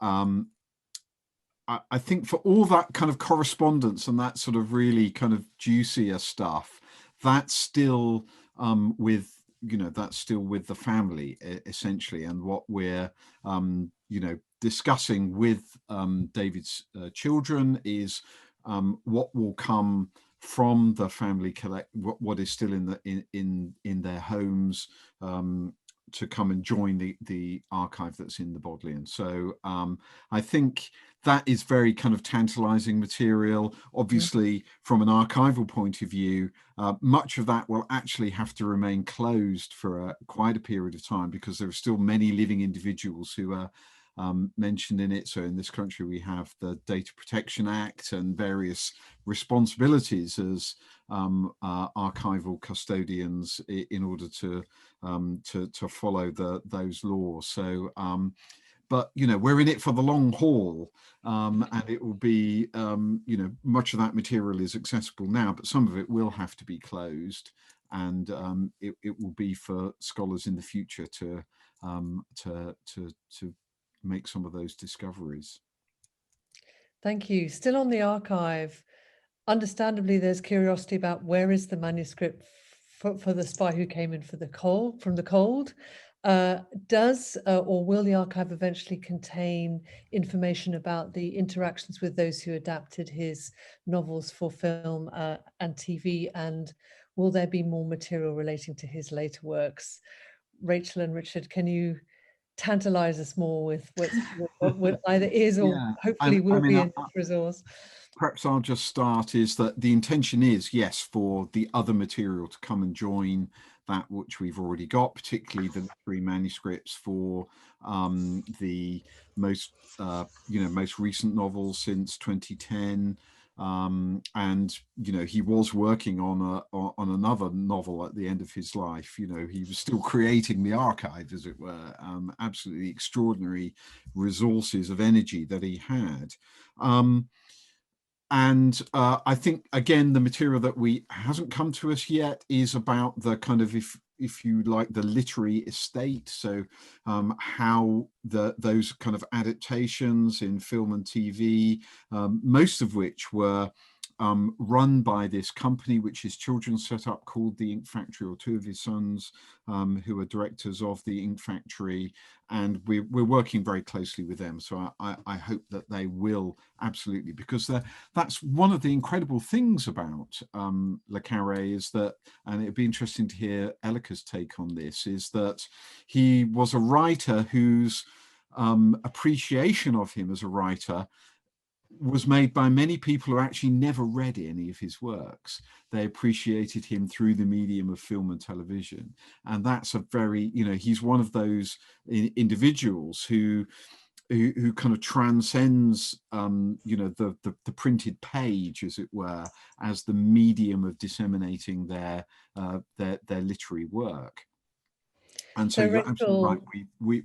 I think for all that kind of correspondence and that sort of really kind of juicier stuff, that's still that's still with the family, essentially. And what we're discussing with David's children is what will come from the family what is still in their homes, to come and join the archive that's in the Bodleian. So I think that is very kind of tantalizing material. Obviously, from an archival point of view, much of that will actually have to remain closed for quite a period of time, because there are still many living individuals who are mentioned in it. So in this country, we have the Data Protection Act and various responsibilities as archival custodians in order to follow those laws. So, but you know, we're in it for the long haul, and it will be much of that material is accessible now, but some of it will have to be closed, and it will be for scholars in the future to make some of those discoveries. Thank you. Still on the archive, understandably, there's curiosity about where is the manuscript for The Spy Who Came in from the Cold. Does or will the archive eventually contain information about the interactions with those who adapted his novels for film and TV? And will there be more material relating to his later works? Rachael and Richard, can you tantalize us more with what either is or Yeah, hopefully will be in this resource? Perhaps I'll just start is that the intention is, yes, for the other material to come and join that which we've already got, particularly the three manuscripts for the most, most recent novels since 2010. And he was working on another novel at the end of his life. He was still creating the archive, as it were. Absolutely extraordinary resources of energy that he had. And I think, again, the material that hasn't come to us yet is about the kind of, if you like, the literary estate. So how those kind of adaptations in film and TV, most of which were run by this company, which his children set up, called the Ink Factory, or two of his sons who are directors of the Ink Factory. And we're working very closely with them. So I hope that they will, absolutely, because that's one of the incredible things about Le Carré is that, and it'd be interesting to hear Elleke's take on this, is that he was a writer whose appreciation of him as a writer was made by many people who actually never read any of his works. They appreciated him through the medium of film and television. And that's a very, he's one of those individuals who kind of transcends, the printed page, as it were, as the medium of disseminating their literary work. And so you're absolutely right.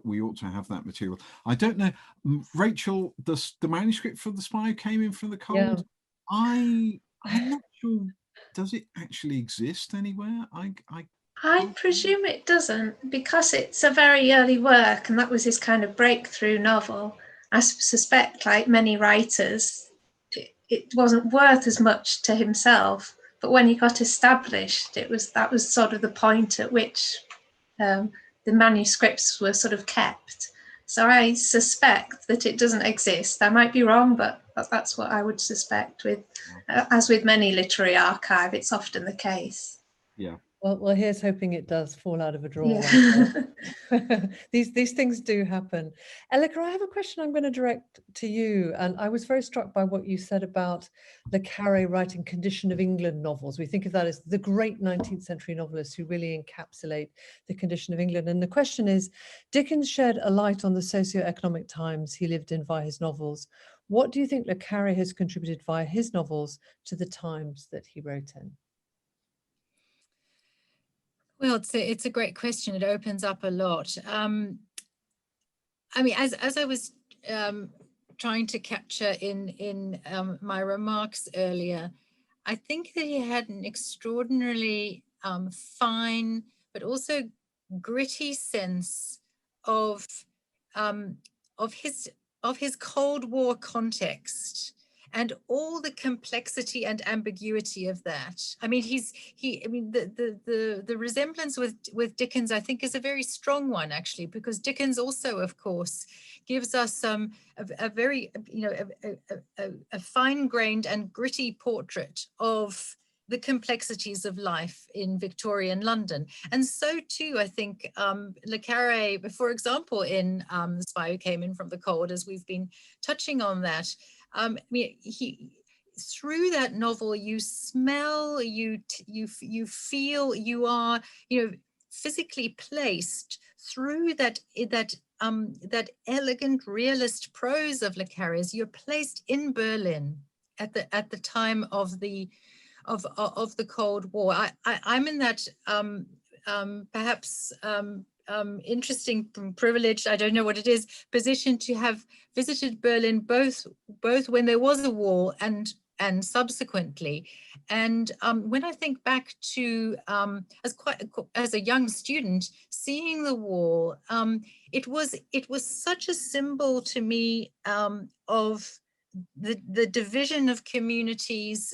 We ought to have that material. I don't know, Rachael, the manuscript for The Spy Who Came In From the Cold. Yeah. I'm not sure. Does it actually exist anywhere? I presume it doesn't, because it's a very early work, and that was his kind of breakthrough novel. I suspect, like many writers, it wasn't worth as much to himself. But when he got established, that was sort of the point at which the manuscripts were sort of kept. So I suspect that it doesn't exist. I might be wrong, but that's what I would suspect. As with many literary archive, it's often the case. Yeah. Well, here's hoping it does fall out of a drawer. Yeah. These things do happen. Elleke, I have a question I'm going to direct to you. And I was very struck by what you said about Le Carré writing Condition of England novels. We think of that as the great 19th century novelists who really encapsulate the condition of England. And the question is, Dickens shed a light on the socio-economic times he lived in via his novels. What do you think Le Carré has contributed via his novels to the times that he wrote in? Well, it's a great question. It opens up a lot. I mean, as I was trying to capture in my remarks earlier, I think that he had an extraordinarily fine, but also gritty sense of his Cold War context, and all the complexity and ambiguity of that. I mean, the resemblance with Dickens, I think, is a very strong one, actually, because Dickens also, of course, gives us a very, a fine-grained and gritty portrait of the complexities of life in Victorian London. And so too, I think, Le Carré, for example, in The Spy Who Came In From the Cold, as we've been touching on that, through that novel, you smell, you feel, you are, physically placed through that elegant realist prose of Le Carré's. You're placed in Berlin at the time of the Cold War. I'm in that perhaps interesting, privileged, I don't know what it is, position to have visited Berlin both when there was a war and subsequently. And when I think back to as a young student seeing the wall, it was such a symbol to me of the division of communities,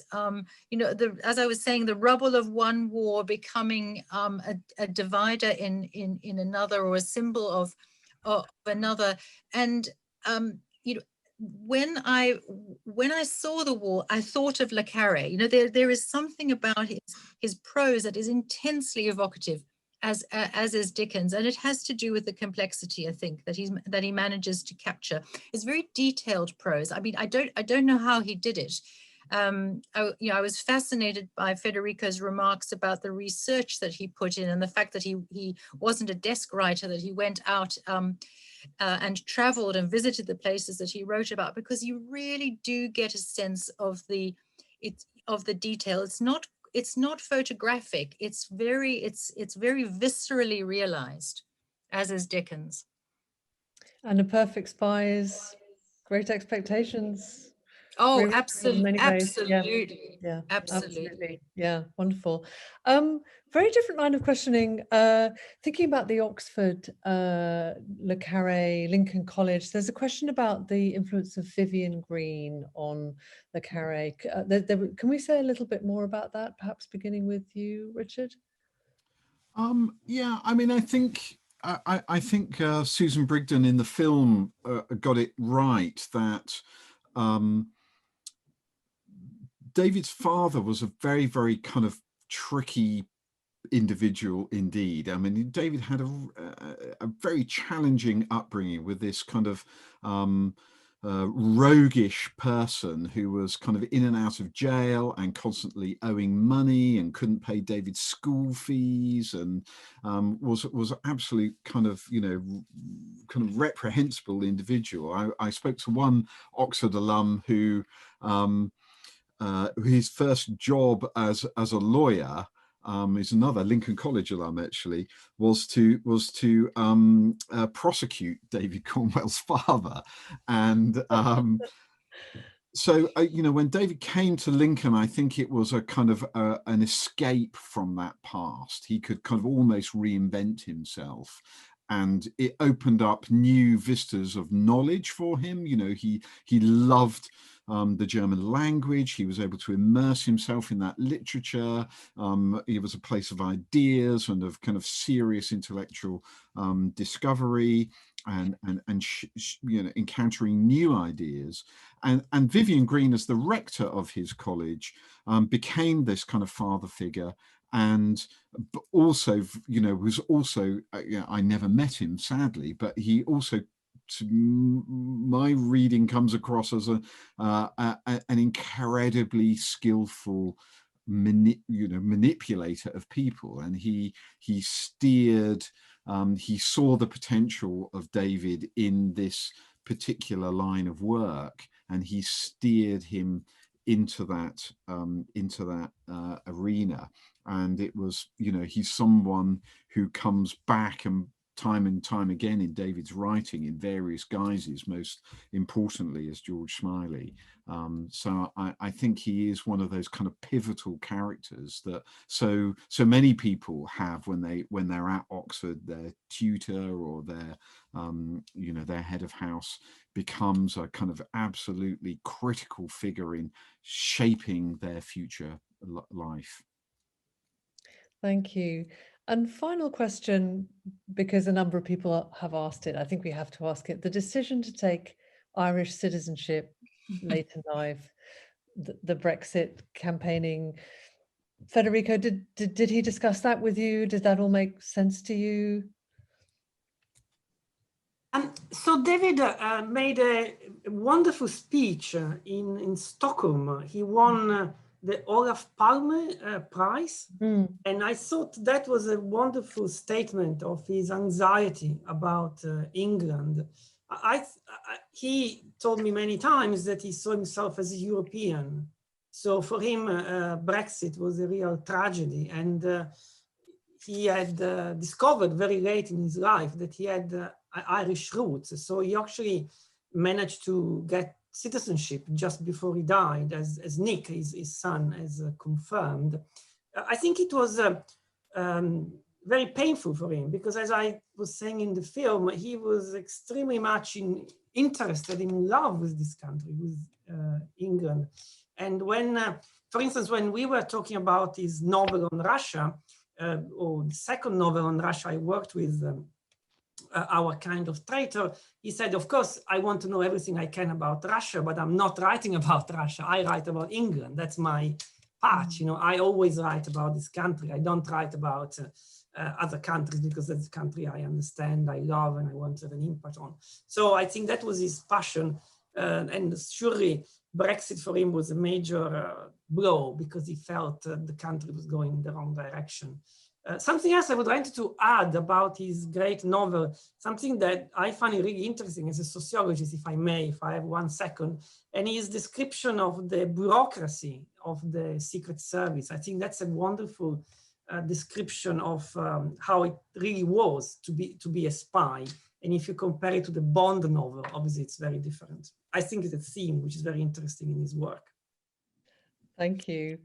you know, as I was saying, the rubble of one war becoming a divider in another, or a symbol of another. And you know, when I saw the war, I thought of Le Carré. You know, there is something about his prose that is intensely evocative, as is Dickens, and it has to do with the complexity, I think, that he manages to capture. It's very detailed prose. I mean, I don't know how he did it. I was fascinated by Federico's remarks about the research that he put in, and the fact that he wasn't a desk writer, that he went out and traveled and visited the places that he wrote about, because you really do get a sense of the detail. It's not photographic. It's very viscerally realized, as is Dickens. And A Perfect Spy is Great Expectations. Oh, absolutely. Yeah, absolutely. Yeah, wonderful. Very different line of questioning. Thinking about the Oxford, Le Carré, Lincoln College, there's a question about the influence of Vivian Green on Le Carré. Can we say a little bit more about that, perhaps beginning with you, Richard? Yeah, I mean, I think Susan Brigden in the film got it right, that David's father was a very, very kind of tricky individual indeed. I mean, David had a very challenging upbringing with this kind of roguish person who was kind of in and out of jail and constantly owing money and couldn't pay David's school fees, and was absolute kind of, you know, kind of reprehensible individual. I spoke to one Oxford alum who his first job as a lawyer, is another Lincoln College alum actually, was to prosecute David Cornwell's father. And so you know, when David came to Lincoln, I think it was a kind of an escape from that past. He could kind of almost reinvent himself, and it opened up new vistas of knowledge for him. You know, he loved the German language. He was able to immerse himself in that literature. It was a place of ideas and of kind of serious intellectual discovery and you know, encountering new ideas. And Vivian Green, as the rector of his college, became this kind of father figure. And also, you know, was also, you know, I never met him, sadly, but he also, to my reading, comes across as an incredibly skillful manipulator of people. And he steered, he saw the potential of David in this particular line of work, and he steered him into that arena. And it was, you know, he's someone who comes back and time again in David's writing in various guises, most importantly as George Smiley. So I think he is one of those kind of pivotal characters that so many people have when they're at Oxford. Their tutor or their you know, their head of house becomes a kind of absolutely critical figure in shaping their future life. Thank you. And final question, because a number of people have asked it, I think we have to ask it. The decision to take Irish citizenship late in life, the Brexit campaigning. Federico, did he discuss that with you? Did that all make sense to you? So David made a wonderful speech in Stockholm. He won the Olaf Palme Prize. And I thought that was a wonderful statement of his anxiety about England. He told me many times that he saw himself as a European. So for him, Brexit was a real tragedy. And he had discovered very late in his life that he had Irish roots. So he actually managed to get citizenship just before he died, as Nick, his son, has confirmed. I think it was very painful for him, because as I was saying in the film, he was extremely much interested, in love with this country, with England. And when, for instance, when we were talking about his novel on Russia, or the second novel on Russia I worked with, Our Kind of Traitor, he said, of course, I want to know everything I can about Russia, but I'm not writing about Russia. I write about England. That's my part. You know, I always write about this country. I don't write about other countries, because that's the country I understand, I love, and I want to have an impact on. So I think that was his passion. And surely Brexit for him was a major blow, because he felt the country was going in the wrong direction. Something else I would like to add about his great novel, something that I find really interesting as a sociologist, if I may, if I have 1 second, and his description of the bureaucracy of the Secret Service. I think that's a wonderful description of how it really was to be a spy. And if you compare it to the Bond novel, obviously it's very different. I think it's a theme which is very interesting in his work. Thank you.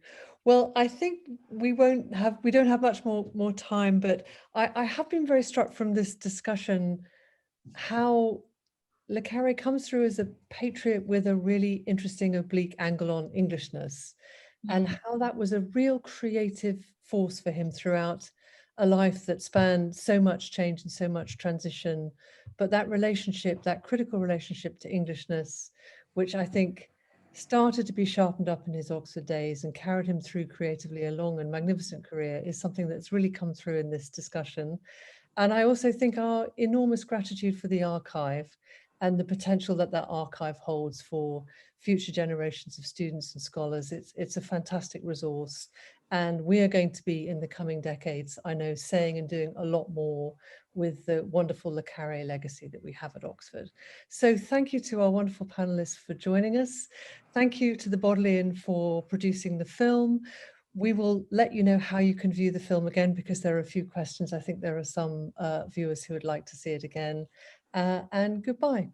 Well, I think we don't have much more time, but I have been very struck from this discussion how Le Carré comes through as a patriot with a really interesting oblique angle on Englishness, and how that was a real creative force for him throughout a life that spanned so much change and so much transition. But that relationship, that critical relationship to Englishness, which I think started to be sharpened up in his Oxford days and carried him through creatively a long and magnificent career, is something that's really come through in this discussion. And I also think our enormous gratitude for the archive and the potential that that archive holds for future generations of students and scholars. It's a fantastic resource. And we are going to be, in the coming decades, I know, saying and doing a lot more with the wonderful Le Carré legacy that we have at Oxford. So thank you to our wonderful panelists for joining us. Thank you to the Bodleian for producing the film. We will let you know how you can view the film again, because there are a few questions. I think there are some viewers who would like to see it again. And goodbye.